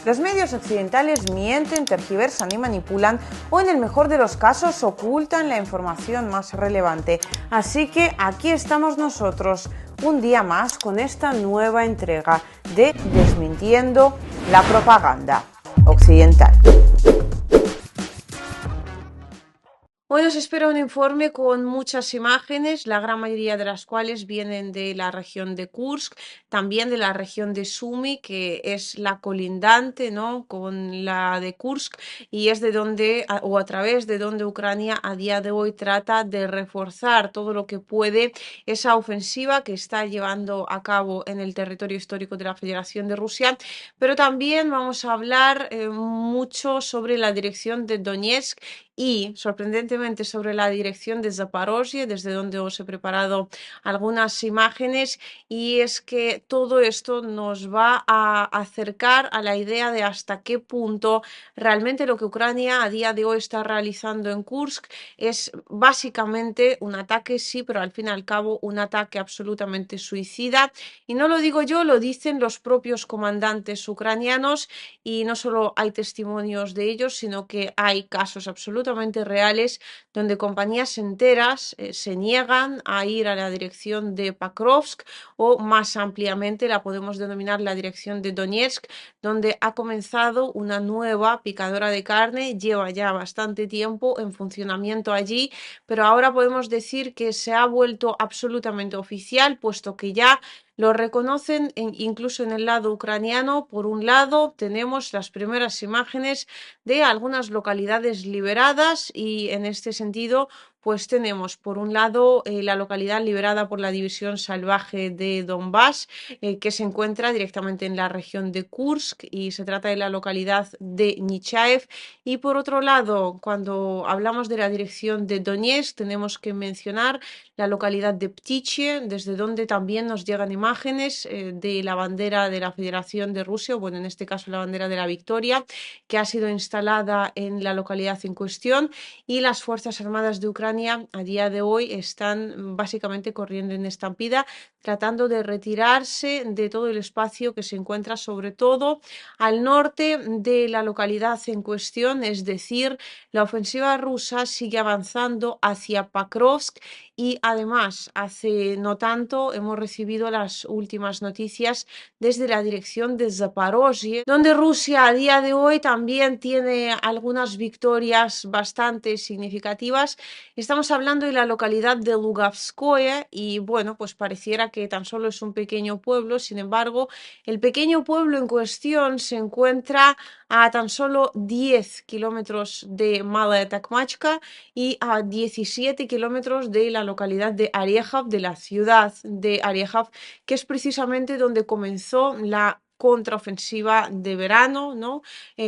Los medios occidentales mienten, tergiversan y manipulan, o en el mejor de los casos ocultan la información más relevante. Así que aquí estamos nosotros, un día más, con esta nueva entrega de Desmintiendo la propaganda occidental. Hoy os espera un informe con muchas imágenes, la gran mayoría de las cuales vienen de la región de Kursk, también de la región de Sumy, que es la colindante, ¿no?, con la de Kursk, y es de donde, o a través de donde Ucrania a día de hoy trata de reforzar todo lo que puede esa ofensiva que está llevando a cabo en el territorio histórico de la Federación de Rusia. Pero también vamos a hablar mucho sobre la dirección de Donetsk y, sorprendentemente, sobre la dirección de Zaporozhye, desde donde os he preparado algunas imágenes, y es que todo esto nos va a acercar a la idea de hasta qué punto realmente lo que Ucrania a día de hoy está realizando en Kursk es básicamente un ataque, sí, pero al fin y al cabo un ataque absolutamente suicida. Y no lo digo yo, lo dicen los propios comandantes ucranianos, y no solo hay testimonios de ellos, sino que hay casos absolutamente reales donde compañías enteras se niegan a ir a la dirección de Pakrovsk, o más ampliamente la podemos denominar la dirección de Donetsk, donde ha comenzado una nueva picadora de carne. Lleva ya bastante tiempo en funcionamiento allí, pero ahora podemos decir que se ha vuelto absolutamente oficial, puesto que ya lo reconocen incluso en el lado ucraniano. Por un lado, tenemos las primeras imágenes de algunas localidades liberadas, y en este sentido, pues tenemos por un lado la localidad liberada por la división salvaje de Donbass, que se encuentra directamente en la región de Kursk, y se trata de la localidad de Nichaev. Y por otro lado, cuando hablamos de la dirección de Donetsk, tenemos que mencionar la localidad de Ptichie, desde donde también nos llegan imágenes de la bandera de la Federación de Rusia, bueno, en este caso la bandera de la victoria, que ha sido instalada en la localidad en cuestión. Y las Fuerzas Armadas de Ucrania a día de hoy están básicamente corriendo en estampida, tratando de retirarse de todo el espacio que se encuentra sobre todo al norte de la localidad en cuestión, es decir, la ofensiva rusa sigue avanzando hacia Pakrovsk. Y además, hace no tanto hemos recibido las últimas noticias desde la dirección de Zaporozhye, donde Rusia a día de hoy también tiene algunas victorias bastante significativas. Estamos hablando de la localidad de Lugavskoye, y bueno, pues pareciera que tan solo es un pequeño pueblo. Sin embargo, el pequeño pueblo en cuestión se encuentra a tan solo 10 kilómetros de Malaya Takmachka y a 17 kilómetros de la localidad de Ariejav, de la ciudad de Ariejav, que es precisamente donde comenzó la contraofensiva de verano, ¿no?,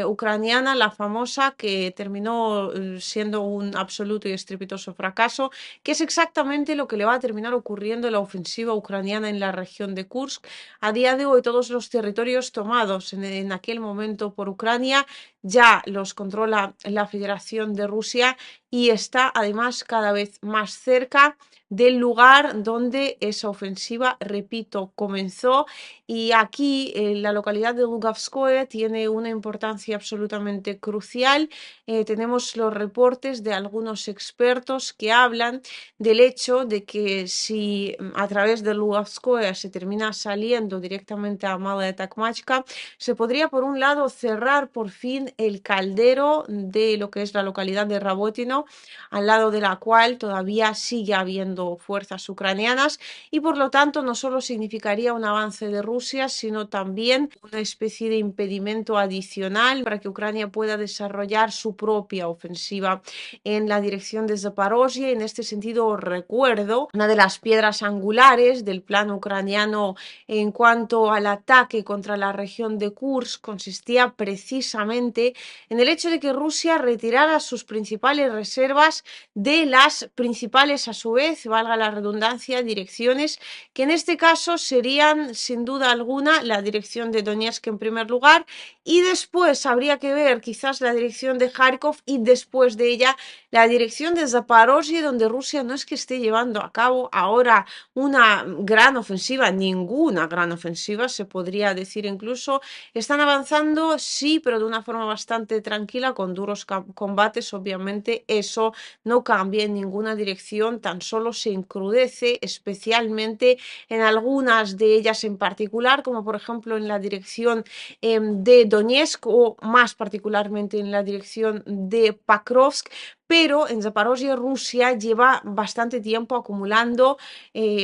ucraniana, la famosa, que terminó siendo un absoluto y estrepitoso fracaso, que es exactamente lo que le va a terminar ocurriendo en la ofensiva ucraniana en la región de Kursk. A día de hoy, todos los territorios tomados en aquel momento por Ucrania ya los controla la Federación de Rusia, y está además cada vez más cerca del lugar donde esa ofensiva, repito, comenzó. Y aquí la localidad de Lugavskoye tiene una importancia absolutamente crucial. Tenemos los reportes de algunos expertos que hablan del hecho de que si a través de Lugavskoye se termina saliendo directamente a Malaya Takmachka, se podría por un lado cerrar por fin el caldero de lo que es la localidad de Rabotino, al lado de la cual todavía sigue habiendo fuerzas ucranianas, y por lo tanto no solo significaría un avance de Rusia, sino también una especie de impedimento adicional para que Ucrania pueda desarrollar su propia ofensiva en la dirección de Zaporozhye. En este sentido, os recuerdo una de las piedras angulares del plan ucraniano en cuanto al ataque contra la región de Kursk consistía precisamente en el hecho de que Rusia retirara sus principales reservas de las principales, a su vez, valga la redundancia, direcciones, que en este caso serían sin duda alguna la dirección de Donetsk en primer lugar, y después habría que ver quizás la dirección de Kharkov y después de ella la dirección de Zaporozhye, donde Rusia no es que esté llevando a cabo ahora una gran ofensiva, ninguna gran ofensiva, se podría decir incluso. Están avanzando, sí, pero de una forma bastante tranquila, con duros combates. Obviamente eso no cambia en ninguna dirección, tan solo se encrudece, especialmente en algunas de ellas en particular, como por ejemplo en la dirección de Donetsk o más particularmente en la dirección de Pakrovsk, pero en Zaporozhye Rusia lleva bastante tiempo acumulando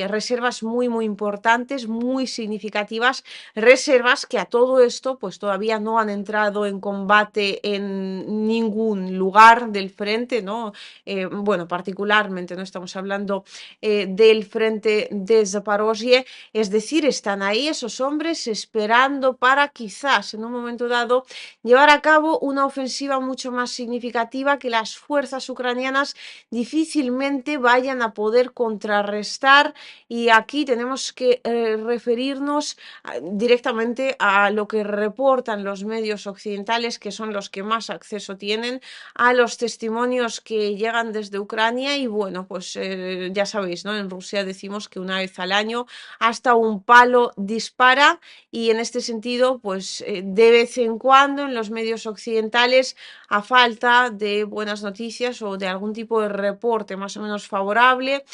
reservas muy importantes, muy significativas, reservas que a todo esto pues todavía no han entrado en combate en ningún lugar del frente, ¿no? Bueno, particularmente no estamos hablando del frente de Zaporozhye, es decir, están ahí esos hombres esperando para quizás en un momento dado llevar a cabo una ofensiva mucho más significativa que las fuerzas ucranianas difícilmente vayan a poder contrarrestar. Y aquí tenemos que referirnos directamente a lo que reportan los medios occidentales, que son los que más acceso tienen a los testimonios que llegan desde Ucrania. Y bueno, pues ya sabéis, ¿no? En Rusia decimos que una vez al año hasta un palo dispara, y en este sentido, pues de vez en cuando en los medios occidentales, a falta de buenas noticias o de algún tipo de reporte más o menos favorable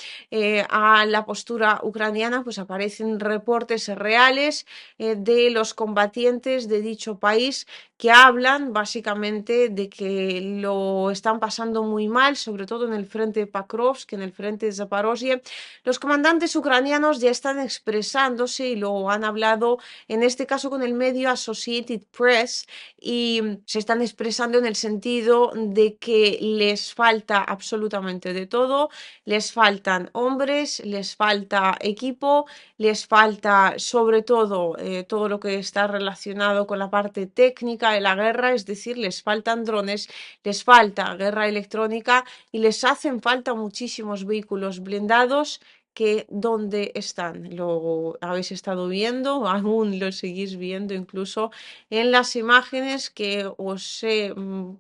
a la postura ucraniana, pues aparecen reportes reales de los combatientes de dicho país, que hablan básicamente de que lo están pasando muy mal, sobre todo en el frente de Pakrovsk, en el frente de Zaporozhye. Los comandantes ucranianos ya están expresándose y lo han hablado en este caso con el medio Associated Press, y se están expresando en el sentido de que les falta absolutamente de todo, les faltan hombres, les falta equipo, les falta sobre todo todo lo que está relacionado con la parte técnica de la guerra, es decir, les faltan drones, les falta guerra electrónica y les hacen falta muchísimos vehículos blindados. Que dónde están, lo habéis estado viendo, aún lo seguís viendo incluso en las imágenes que os he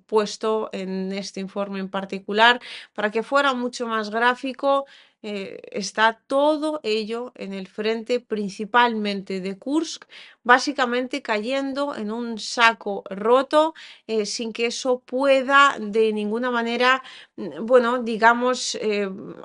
puesto en este informe en particular, para que fuera mucho más gráfico. Está todo ello en el frente principalmente de Kursk, básicamente cayendo en un saco roto, sin que eso pueda de ninguna manera, bueno, digamos,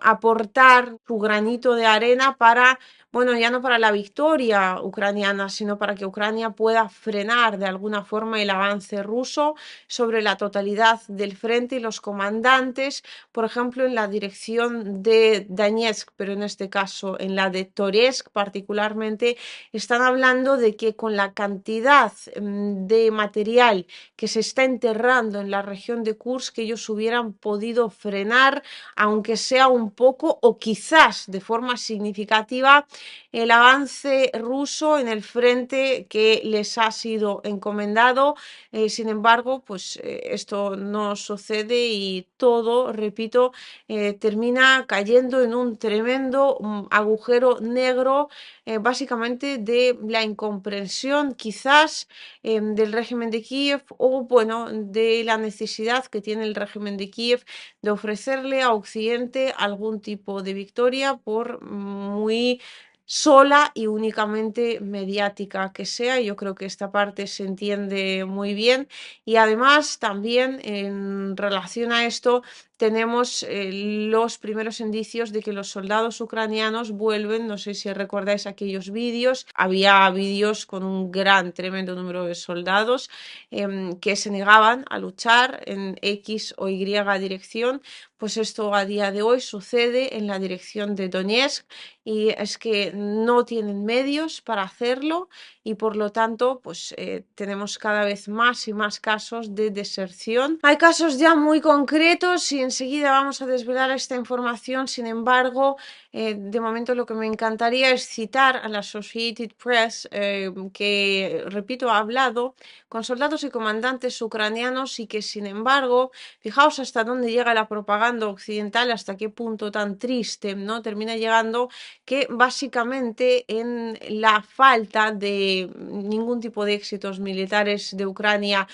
aportar su granito de arena para, bueno, ya no para la victoria ucraniana, sino para que Ucrania pueda frenar de alguna forma el avance ruso sobre la totalidad del frente. Y los comandantes, por ejemplo, en la dirección de Donetsk, pero en este caso en la de Toretsk particularmente, están hablando de que con la cantidad de material que se está enterrando en la región de Kursk, ellos hubieran podido frenar, aunque sea un poco o quizás de forma significativa, el avance ruso en el frente que les ha sido encomendado. Sin embargo, pues esto no sucede y todo, repito, termina cayendo en un tremendo agujero negro, básicamente de la incomprensión quizás del régimen de Kiev, o bueno, de la necesidad que tiene el régimen de Kiev de ofrecerle a Occidente algún tipo de victoria, por muy sola y únicamente mediática que sea. Yo creo que esta parte se entiende muy bien, y además también en relación a esto tenemos los primeros indicios de que los soldados ucranianos vuelven. No sé si recordáis aquellos vídeos, había vídeos con un gran, tremendo número de soldados que se negaban a luchar en X o Y dirección. Pues esto a día de hoy sucede en la dirección de Donetsk, y es que no tienen medios para hacerlo, y por lo tanto pues tenemos cada vez más y más casos de deserción. Hay casos ya muy concretos y en enseguida vamos a desvelar esta información. Sin embargo, de momento lo que me encantaría es citar a la Associated Press, que, repito, ha hablado con soldados y comandantes ucranianos y que, sin embargo, fijaos hasta dónde llega la propaganda occidental, hasta qué punto tan triste, ¿no? Termina llegando que básicamente en la falta de ningún tipo de éxitos militares de Ucrania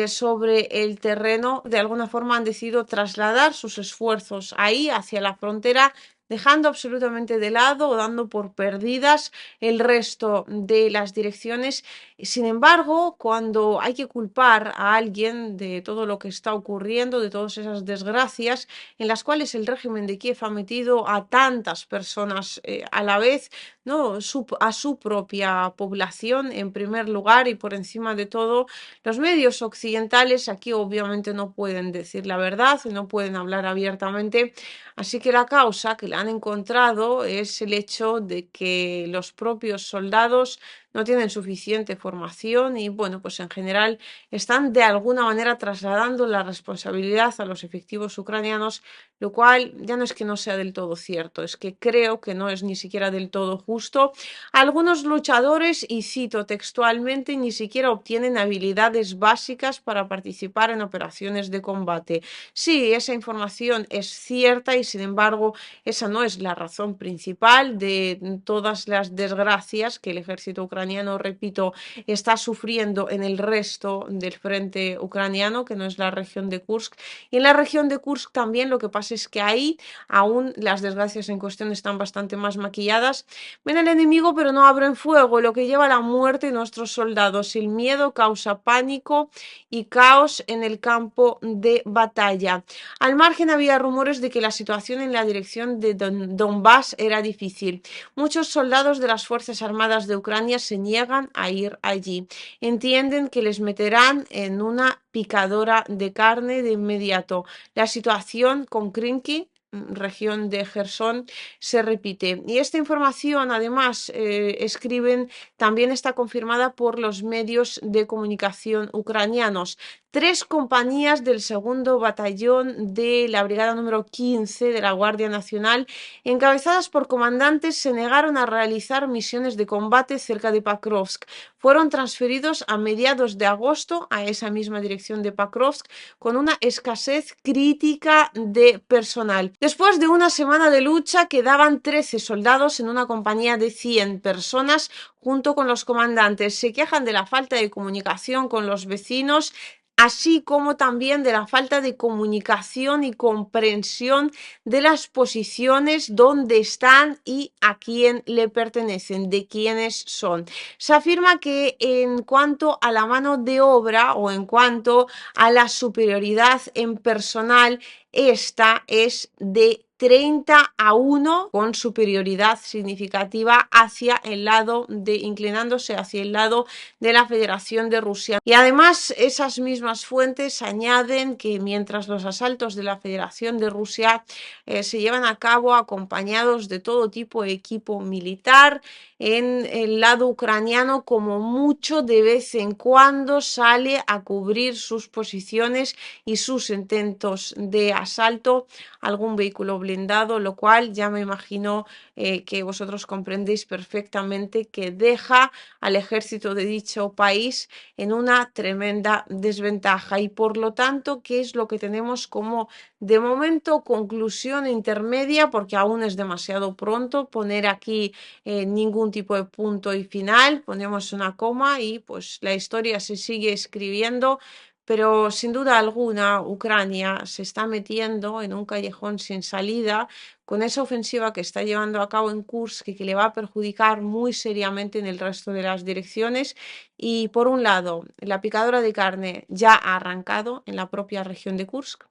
sobre el terreno, de alguna forma han decidido trasladar sus esfuerzos ahí hacia la frontera, dejando absolutamente de lado o dando por perdidas el resto de las direcciones. Sin embargo, cuando hay que culpar a alguien de todo lo que está ocurriendo, de todas esas desgracias en las cuales el régimen de Kiev ha metido a tantas personas a la vez, ¿no? A su propia población en primer lugar y por encima de todo, los medios occidentales aquí obviamente no pueden decir la verdad, no pueden hablar abiertamente, así que la causa que le han encontrado es el hecho de que los propios soldados no tienen suficiente formación y bueno, pues en general están de alguna manera trasladando la responsabilidad a los efectivos ucranianos, lo cual ya no es que no sea del todo cierto, es que creo que no es ni siquiera del todo justo. Algunos luchadores, y cito textualmente, ni siquiera obtienen habilidades básicas para participar en operaciones de combate. Sí, esa información es cierta y sin embargo esa no es la razón principal de todas las desgracias que el ejército ucraniano, repito, está sufriendo en el resto del frente ucraniano, que no es la región de Kursk. Y en la región de Kursk también lo que pasa es que ahí aún las desgracias en cuestión están bastante más maquilladas. Ven el enemigo, pero no abren fuego, lo que lleva a la muerte de nuestros soldados. El miedo causa pánico y caos en el campo de batalla. Al margen había rumores de que la situación en la dirección de Donbass era difícil. Muchos soldados de las Fuerzas Armadas de Ucrania se niegan a ir allí. Entienden que les meterán en una picadora de carne de inmediato. La situación con Krinky, región de Gerson, se repite. Y esta información, además, escriben, también está confirmada por los medios de comunicación ucranianos. 3 compañías del segundo batallón de la brigada número 15 de la Guardia Nacional, encabezadas por comandantes, se negaron a realizar misiones de combate cerca de Pakrovsk. Fueron transferidos a mediados de agosto a esa misma dirección de Pakrovsk con una escasez crítica de personal. Después de una semana de lucha, quedaban 13 soldados en una compañía de 100 personas junto con los comandantes. Se quejan de la falta de comunicación con los vecinos, así como también de la falta de comunicación y comprensión de las posiciones, dónde están y a quién le pertenecen, de quiénes son. Se afirma que en cuanto a la mano de obra o en cuanto a la superioridad en personal, esta es de 30-1 con superioridad significativa hacia el lado de, inclinándose hacia el lado de la Federación de Rusia. Y además esas mismas fuentes añaden que mientras los asaltos de la Federación de Rusia se llevan a cabo acompañados de todo tipo de equipo militar, en el lado ucraniano como mucho de vez en cuando sale a cubrir sus posiciones y sus intentos de asalto algún vehículo blindado, lo cual ya me imagino que vosotros comprendéis perfectamente que deja al ejército de dicho país en una tremenda desventaja y por lo tanto, ¿qué es lo que tenemos como de momento conclusión intermedia? Porque aún es demasiado pronto poner aquí ningún tipo de punto y final, ponemos una coma y pues la historia se sigue escribiendo. Pero sin duda alguna, Ucrania se está metiendo en un callejón sin salida con esa ofensiva que está llevando a cabo en Kursk y que le va a perjudicar muy seriamente en el resto de las direcciones. Y por un lado, la picadora de carne ya ha arrancado en la propia región de Kursk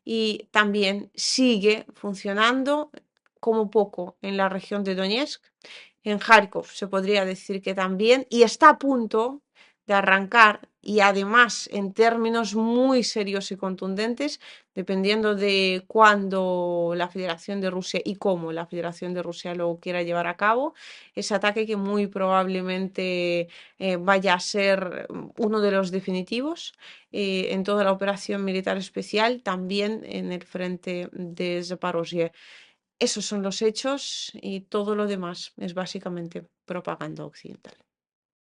y también sigue funcionando como poco en la región de Donetsk. En Kharkov se podría decir que también, y está a punto de arrancar y además en términos muy serios y contundentes, dependiendo de cuándo la Federación de Rusia y cómo la Federación de Rusia lo quiera llevar a cabo, ese ataque que muy probablemente vaya a ser uno de los definitivos en toda la operación militar especial, también en el frente de Zaporozhye. Esos son los hechos y todo lo demás es básicamente propaganda occidental.